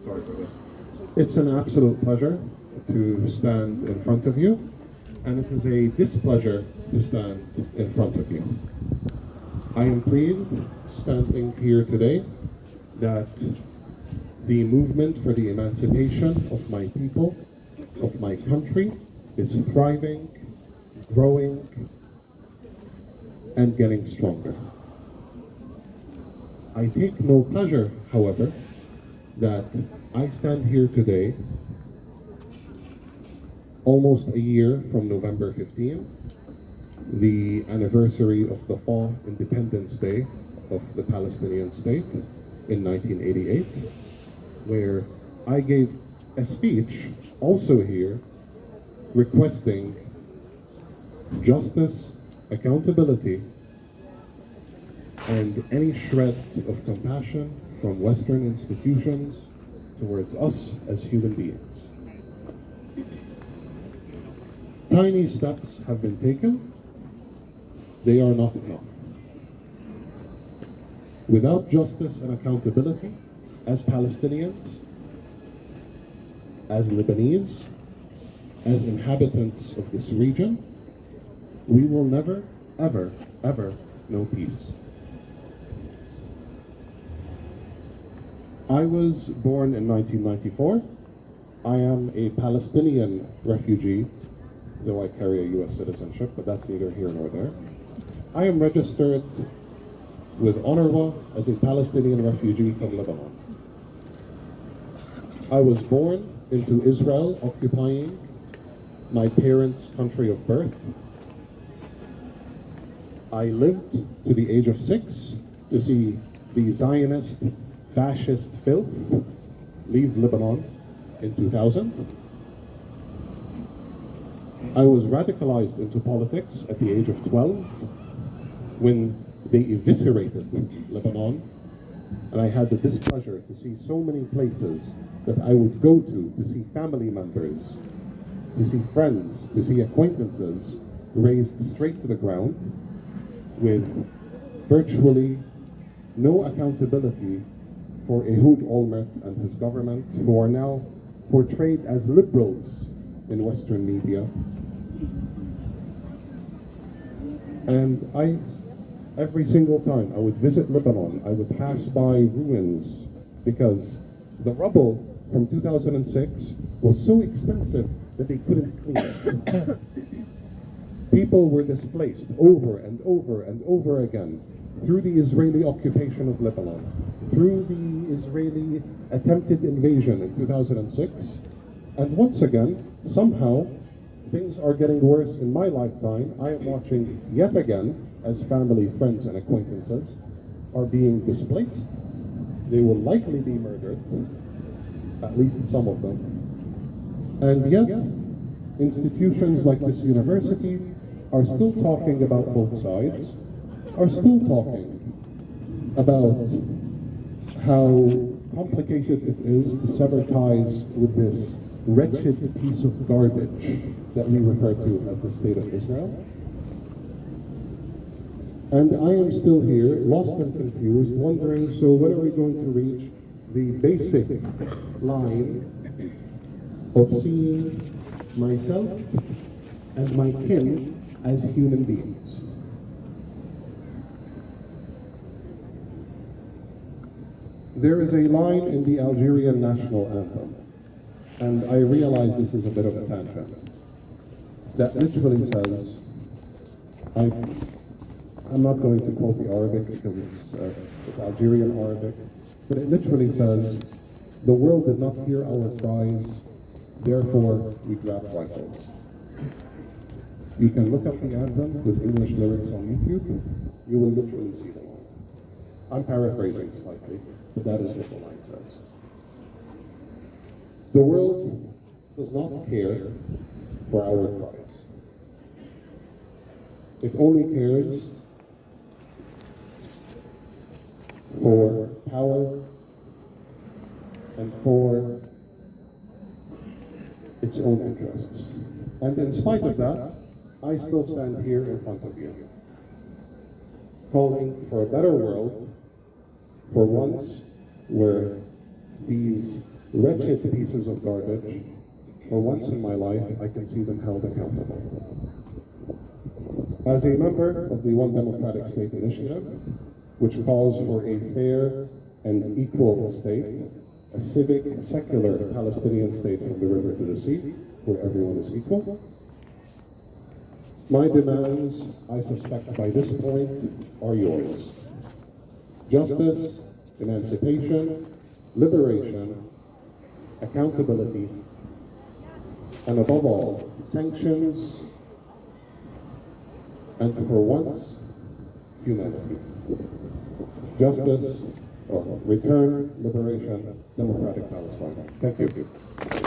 Sorry for this. It's an absolute pleasure to stand in front of you, and it is a displeasure to stand in front of you. I am pleased standing here today that the movement for the emancipation of my people, of my country, is thriving, growing, and getting stronger. I take no pleasure, however, that I stand here today, almost a year from November 15, the anniversary of the fall Independence Day of the Palestinian state in 1988, where I gave a speech also here requesting justice, accountability, and any shred of compassion from Western institutions towards us as human beings. Tiny steps have been taken. They are not enough. Without justice and accountability, as Palestinians, as Lebanese, as inhabitants of this region, we will never, ever, ever know peace. I was born in 1994. I am a Palestinian refugee, though I carry a US citizenship, but that's neither here nor there. I am registered with UNRWA as a Palestinian refugee from Lebanon. I was born into Israel, occupying my parents' country of birth. I lived to the age of 6 to see the Zionist fascist filth leave Lebanon in 2000. I was radicalized into politics at the age of 12 when they eviscerated Lebanon, and I had the displeasure to see so many places that I would go to see family members, to see friends, to see acquaintances razed straight to the ground with virtually no accountability for Ehud Olmert and his government, who are now portrayed as liberals in Western media. And every single time I would visit Lebanon, I would pass by ruins because the rubble from 2006 was so extensive that they couldn't clean it. People were displaced over and over and over again through the Israeli occupation of Lebanon, through the Israeli attempted invasion in 2006, and once again, somehow, things are getting worse in my lifetime. I am watching yet again as family, friends, and acquaintances are being displaced. They will likely be murdered, at least some of them. And yet, institutions like this university are still talking about both sides, are still talking about how complicated it is to sever ties with this wretched piece of garbage that we refer to as the State of Israel. And I am still here, lost and confused, wondering, so when are we going to reach the basic line of seeing myself and my kin as human beings? There is a line in the Algerian national anthem, and I realize this is a bit of a tangent, that literally says, I'm not going to quote the Arabic because it's Algerian Arabic, but it literally says, the world did not hear our cries, therefore we grabbed rifles. You can look up the anthem with English lyrics on YouTube, you will literally see the line. I'm paraphrasing slightly, but that is what the line says. The world does not care for our cries. It only cares for power and for its own interests. And in spite of that, I still stand here in front of you, calling for a better world, for once where these wretched pieces of garbage, for once in my life, I can see them held accountable. As a member of the One Democratic State Initiative, which calls for a fair and equal state, a civic, secular Palestinian state from the river to the sea, where everyone is equal, my demands, I suspect by this point, are yours. Justice, emancipation, liberation, accountability, and above all, sanctions, and for once, humanity. Justice, return, liberation, democratic Palestine. Thank you.